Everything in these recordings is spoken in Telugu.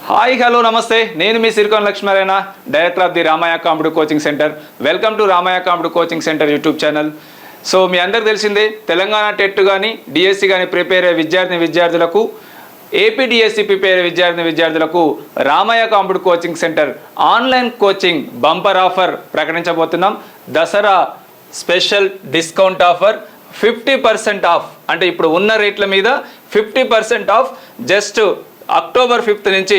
హాయ్ హలో నమస్తే, నేను మీ Sirikonda Lakshminarayana, director of the Ramaiah competitive coaching centre. Welcome to Ramaiah competitive coaching centre YouTube channel. So మీ అందరికి తెలిసిందే, తెలంగాణ టెట్ కానీ డిఎస్సి కానీ ప్రిపేర్ అయ్యే విద్యార్థులకు, ఏపీ డిఎస్సి ప్రిపేర్ అయ్యే విద్యార్థులకు Ramaiah competitive coaching centre online coaching bumper offer ప్రకటించబోతున్నాం. Dasara special discount offer 50% off, అంటే ఇప్పుడు ఉన్న రేట్ల మీద 50% ఆఫ్. జస్ట్ అక్టోబర్ 5th నుంచి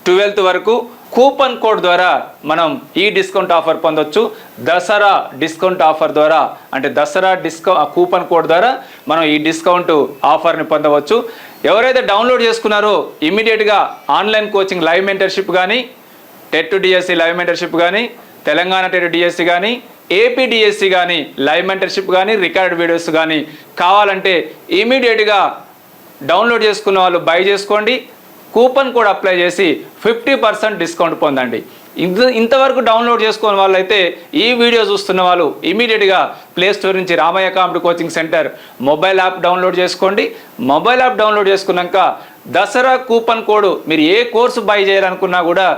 12th వరకు కూపన్ కోడ్ ద్వారా మనం ఈ డిస్కౌంట్ ఆఫర్ పొందొచ్చు. దసరా డిస్కౌంట్ ఆఫర్ ద్వారా, అంటే దసరా కూపన్ కోడ్ ద్వారా మనం ఈ డిస్కౌంట్ ఆఫర్ని పొందవచ్చు. ఎవరైతే డౌన్లోడ్ చేసుకున్నారో ఇమీడియట్గా ఆన్లైన్ కోచింగ్ లైవ్ మెంటర్షిప్ కానీ, టెట్ డిఎస్సి లైవ్ మెంటర్షిప్ కానీ, తెలంగాణ టెట్ డిఎస్సి కానీ, ఏపీ డిఎస్సి కానీ లైవ్ మెంటర్షిప్ కానీ, రికార్డ్ వీడియోస్ కానీ కావాలంటే ఇమీడియట్గా డౌన్లోడ్ చేసుకున్న వాళ్ళు బై చేసుకోండి. కూపన్ కోడ్ అప్లై చేసి 50% డిస్కౌంట్ పొందండి. ఇంతవరకు డౌన్లోడ్ చేసుకున్న వాళ్ళైతే ఈ వీడియో చూస్తున్న వాళ్ళు ఇమీడియట్గా ప్లే స్టోర్ నుంచి Ramaiah competitive coaching centre mobile app download చేసుకోండి. మొబైల్ యాప్ డౌన్లోడ్ చేసుకున్నాక దసరా కూపన్ కోడ్, మీరు ఏ కోర్సు బై చేయాలనుకున్నా కూడా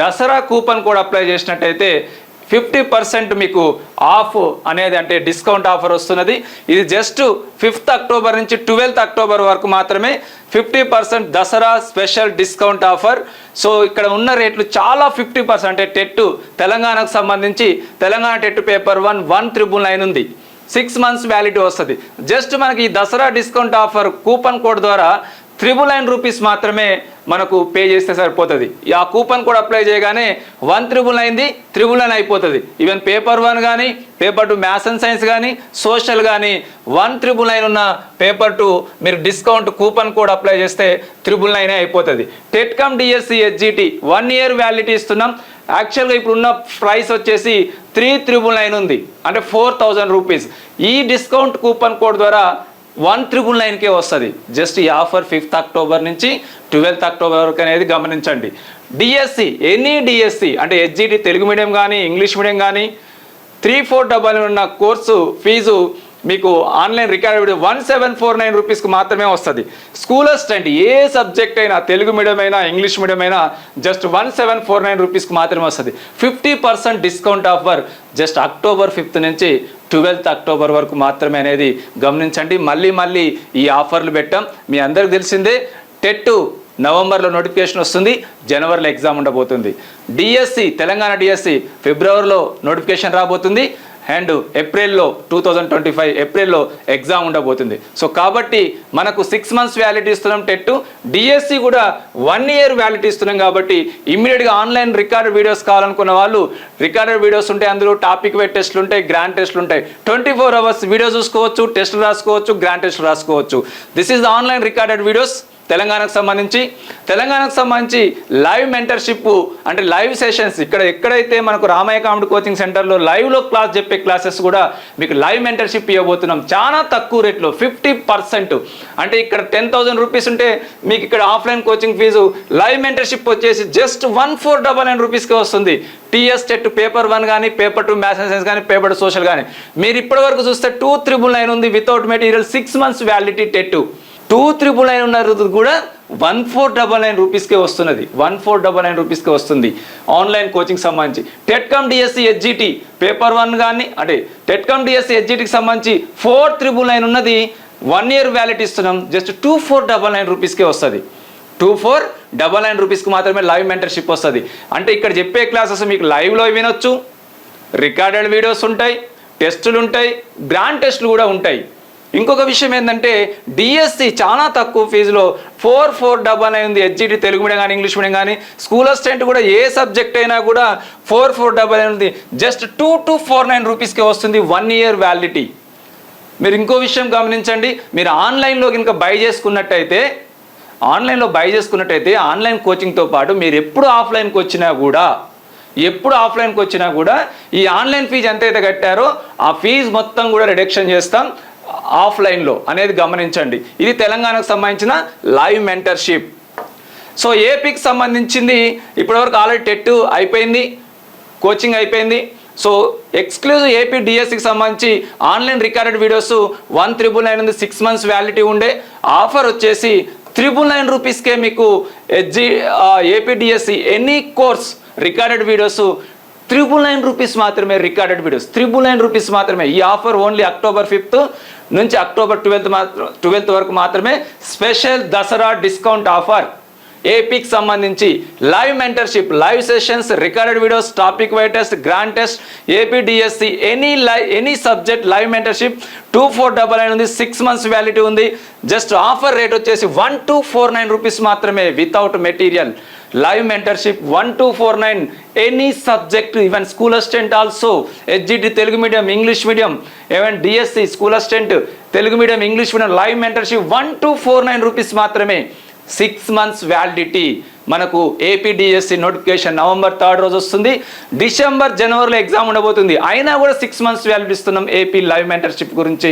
దసరా కూపన్ కోడ్ అప్లై చేసినట్టయితే 50% మీకు ఆఫ్ అనేది, అంటే డిస్కౌంట్ ఆఫర్ వస్తున్నది. ఇది జస్ట్ 5th అక్టోబర్ నుంచి 12th అక్టోబర్ వరకు మాత్రమే 50% Dasara special discount offer. So ఇక్కడ ఉన్న రేట్లు చాలా 50%, అంటే టెట్ తెలంగాణకు సంబంధించి తెలంగాణ టెట్ పేపర్ 1 1999 ఉంది. 6 months వ్యాలిటీ వస్తుంది. జస్ట్ మనకి ఈ Dasara discount offer coupon code ద్వారా 999 రూపీస్ మాత్రమే మనకు పే చేస్తే సరిపోతుంది. ఆ కూపన్ కోడ్ అప్లై చేయగానే 1999 999 అయిపోతుంది. ఈవెన్ పేపర్ 1 కానీ, పేపర్ 2 మ్యాథ్స్ అండ్ సైన్స్ కానీ, సోషల్ కానీ 1999 ఉన్న పేపర్ 2 మీరు డిస్కౌంట్ కూపన్ కోడ్ అప్లై చేస్తే 999 అయిపోతుంది. TET cum DSC HGT 1 year వ్యాలిటీ ఇస్తున్నాం. యాక్చువల్గా ఇప్పుడున్న ప్రైస్ వచ్చేసి 3999 ఉంది, అంటే 4000 రూపీస్. ఈ డిస్కౌంట్ కూపన్ కోడ్ ద్వారా 1999కే వస్తుంది. జస్ట్ ఈ ఆఫర్ 5th అక్టోబర్ నుంచి 12th అక్టోబర్ వరకు అనేది గమనించండి. డిఎస్సి, ఎనీ డిఎస్సి, అంటే హెచ్జిటి తెలుగు మీడియం కానీ, ఇంగ్లీష్ మీడియం కానీ 3499 ఉన్న కోర్సు ఫీజు మీకు ఆన్లైన్ రికార్డ్ వీడియో 1749 రూపీస్కి మాత్రమే వస్తుంది. స్కూల్ అసిస్టెంట్ ఏ సబ్జెక్ట్ అయినా, తెలుగు మీడియం అయినా, ఇంగ్లీష్ మీడియం అయినా జస్ట్ 1749 రూపీస్కి మాత్రమే వస్తుంది. 50% discount offer just October 5th నుంచి 12th అక్టోబర్ వరకు మాత్రమే అనేది గమనించండి. మళ్ళీ ఈ ఆఫర్లు పెట్టాం. మీ అందరికి తెలిసిందే, టెట్ నవంబర్లో నోటిఫికేషన్ వస్తుంది, జనవరిలో ఎగ్జామ్ ఉండబోతుంది. డిఎస్సి, తెలంగాణ డిఎస్సి ఫిబ్రవరిలో నోటిఫికేషన్ రాబోతుంది, అండ్ ఏప్రిల్లో 2025 ఏప్రిల్లో ఎగ్జామ్ ఉండబోతుంది. సో కాబట్టి మనకు 6 months వ్యాలిటీ ఇస్తున్నాం. టెట్ డిఎస్సి కూడా 1 year వ్యాలిటీ ఇస్తున్నాం. కాబట్టి ఇమ్మీడియట్గా ఆన్లైన్ రికార్డెడ్ వీడియోస్ కావాలనుకున్న వాళ్ళు, రికార్డెడ్ వీడియోస్ ఉంటాయి, అందులో టాపిక్ వైజ్ టెస్ట్లు ఉంటాయి, గ్రాండ్ టెస్ట్లు ఉంటాయి. 24 hours వీడియో చూసుకోవచ్చు, టెస్ట్లు రాసుకోవచ్చు, గ్రాండ్ టెస్ట్లు రాసుకోవచ్చు. This is the online recorded videos. తెలంగాణకు సంబంధించి లైవ్ మెంటర్షిప్, అంటే లైవ్ సెషన్స్, ఎక్కడైతే మనకు రామయ్య కాంపిటిటివ్ కోచింగ్ సెంటర్లో లైవ్లో క్లాస్ చెప్పే క్లాసెస్ కూడా మీకు లైవ్ మెంటర్షిప్ ఇవ్వబోతున్నాం. చాలా తక్కువ రేట్లో 50%, అంటే ఇక్కడ 10,000 రూపీస్ ఉంటే మీకు ఇక్కడ offline coaching fees live mentorship వచ్చేసి జస్ట్ 1499 రూపీస్కి వస్తుంది. టీఎస్ టెట్ పేపర్ 1 కానీ, పేపర్ 2 మ్యాథ్స్ అండ్ సైన్స్ కానీ, పేపర్ 2 సోషల్ కానీ. మీరు ఇప్పటివరకు చూస్తే 2999 ఉంది without material, 6 months validity. TET 2999 ఉన్నది కూడా 1499 రూపీస్కే వస్తున్నది. 1499 రూపీస్కే వస్తుంది ఆన్లైన్ కోచింగ్ సంబంధించి. TET cum DSC HGT paper 1 కానీ, అంటే టెట్ కమ్ డిఎస్సి హెచ్జిటికి సంబంధించి 4999 ఉన్నది 1 year వ్యాలిటీ ఇస్తున్నాం. జస్ట్ 2499 రూపీస్కే వస్తుంది. 2499 రూపీస్కి మాత్రమే లైవ్ మెంటర్షిప్ వస్తుంది. అంటే ఇక్కడ చెప్పే క్లాసెస్ మీకు లైవ్లో వినొచ్చు, రికార్డెడ్ వీడియోస్ ఉంటాయి, టెస్టులు ఉంటాయి, గ్రాండ్ టెస్టులు కూడా ఉంటాయి. ఇంకొక విషయం ఏంటంటే డిఎస్సి చాలా తక్కువ ఫీజులో 4499 ఉంది. హెచ్జిటి తెలుగు మీడియం కానీ, ఇంగ్లీష్ మీడియం కానీ, స్కూల్ అసిస్టెంట్ కూడా ఏ సబ్జెక్ట్ అయినా కూడా 4499 ఉంది. జస్ట్ 2249 రూపీస్కే వస్తుంది 1 year వ్యాలిడిటీ. మీరు ఇంకో విషయం గమనించండి, మీరు ఆన్లైన్లో కనుక బై చేసుకున్నట్టయితే ఆన్లైన్ కోచింగ్తో పాటు మీరు ఎప్పుడు ఆఫ్లైన్కి వచ్చినా కూడా ఈ ఆన్లైన్ ఫీజు ఎంతైతే కట్టారో ఆ ఫీజు మొత్తం కూడా రిడక్షన్ చేస్తాం ఆఫ్లైన్లో అనేది గమనించండి. ఇది తెలంగాణకు సంబంధించిన లైవ్ మెంటర్షిప్. సో ఏపీకి సంబంధించింది ఇప్పటివరకు ఆల్రెడీ టెట్ అయిపోయింది, కోచింగ్ అయిపోయింది. సో ఎక్స్క్లూజివ్ ఏపీ డిఎస్సికి సంబంధించి ఆన్లైన్ రికార్డెడ్ వీడియోస్ 1999 ఉంది, 6 months వ్యాలిడిటీ ఉండే. ఆఫర్ వచ్చేసి 999 రూపీస్కే మీకు AP DSC any course recorded videos 999 rupees మాత్రమే. రికార్డెడ్ వీడియోస్ 999 రూపీస్ మాత్రమే. ఈ ఆఫర్ ఓన్లీ అక్టోబర్ 5th నుంచి అక్టోబర్ 12th వరకు మాత్రమే. Special Dasara discount offer. ఏపీకి సంబంధించి live mentorship, live sessions, recorded videos, topic wise test, grand test, AP DSC any subject live mentorship 2499 ఉంది. 6 months వ్యాలిటీ ఉంది. జస్ట్ ఆఫర్ రేట్ వచ్చేసి 1249 రూపీస్ మాత్రమే without material. Live mentorship 1249 any subject, even school assistant also, HGT Telugu medium, English medium, even DSC school assistant Telugu medium, English medium live mentorship 1249 rupees మాత్రమే. 6 months వ్యాలిడిటీ. మనకు ఏపీడిఎస్సి నోటిఫికేషన్ నవంబర్ 3rd రోజు వస్తుంది. డిసెంబర్ జనవరిలో ఎగ్జామ్ ఉండబోతుంది. అయినా కూడా 6 months వ్యాలిడిటీ ఇస్తున్నాం. ఏపీ లైవ్ మెంటర్షిప్ గురించి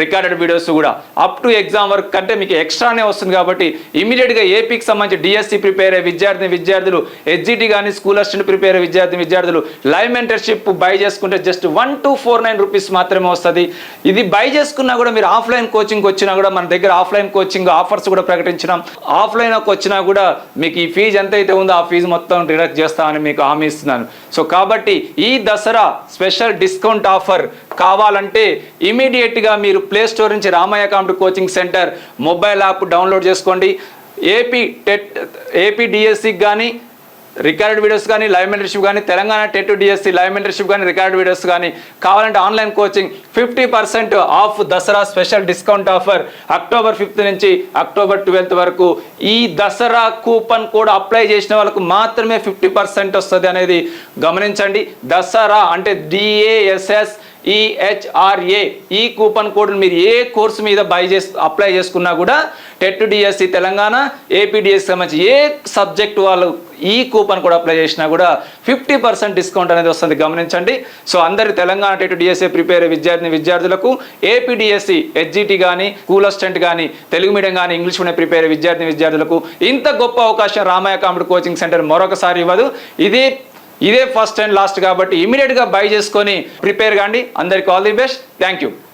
రికార్డెడ్ వీడియోస్ కూడా అప్ టు ఎగ్జామ్ వరకు కంటే మీకు ఎక్స్ట్రానే వస్తుంది. కాబట్టి ఇమీడియట్గా ఏపీకి సంబంధించి డిఎస్సి ప్రిపేర్ అయ్యే విద్యార్థులు, హెచ్జిటి కానీ స్కూల్ అసిస్టెంట్ ప్రిపేర్ అయ్యే విద్యార్థులు లైవ్ మెంటర్షిప్ బై చేసుకుంటే జస్ట్ 1249 రూపీస్ మాత్రమే వస్తుంది. ఇది బై చేసుకున్నా కూడా మీరు ఆఫ్లైన్ కోచింగ్ వచ్చినా కూడా మన దగ్గర ఆఫ్లైన్ కోచింగ్ ఆఫర్స్ కూడా ప్రకటించినాం. ఆఫ్లైన్కి వచ్చినా కూడా మీకు ఈ ఫీజు ఎంత అయితే ఉందో ఆ ఫీజు మొత్తం డిడక్ట్ చేస్తామని మీకు హామీ ఇస్తున్నాను. సో కాబట్టి ఈ దసరా స్పెషల్ డిస్కౌంట్ ఆఫర్ కావాలంటే ఇమీడియట్గా మీరు ప్లే స్టోర్ నుంచి Ramaiah competitive coaching centre mobile app download చేసుకోండి. ఏపీడిఎస్సికి కానీ రికార్డెడ్ వీడియోస్ కానీ, లైవ్ మెంటర్షిప్ కానీ, Telangana TET DSC live mentorship కానీ, రికార్డెడ్ వీడియోస్ కానీ కావాలంటే online coaching 50% off Dasara special discount offer October 5th నుంచి అక్టోబర్ 12th వరకు. ఈ దసరా కూపన్ కోడ్ అప్లై చేసిన వాళ్ళకు మాత్రమే 50% వస్తుంది అనేది గమనించండి. దసరా అంటే DASSEHRA ఈ కూపన్ కోడ్ మీరు ఏ కోర్సు మీద అప్లై చేసుకున్నా కూడా టెట్ డిఎస్సి తెలంగాణ, ఏపీడిఎస్సి సంబంధించి ఏ సబ్జెక్ట్ వాళ్ళు ఈ కూపన్ కోడ్ అప్లై చేసినా కూడా 50% డిస్కౌంట్ అనేది వస్తుంది. గమనించండి. సో అందరి తెలంగాణ టెట్ డిఎస్సి ప్రిపేర్ విద్యార్థులకు, ఏపీడిఎస్సి హెచ్జిటి కానీ, స్కూల్ అసిస్టెంట్ కానీ, తెలుగు మీడియం కానీ, ఇంగ్లీష్ మీడియం ప్రిపేర్ విద్యార్థులకు ఇంత గొప్ప అవకాశం రామయ్య కాంపిటేటివ్ కోచింగ్ సెంటర్ మరొకసారి ఇవ్వదు. ఇదే ఫస్ట్ అండ్ లాస్ట్ కాబట్టి ఇమీడియట్గా బై చేసుకొని ప్రిపేర్ కాండి. అందరికీ all the best. Thank you.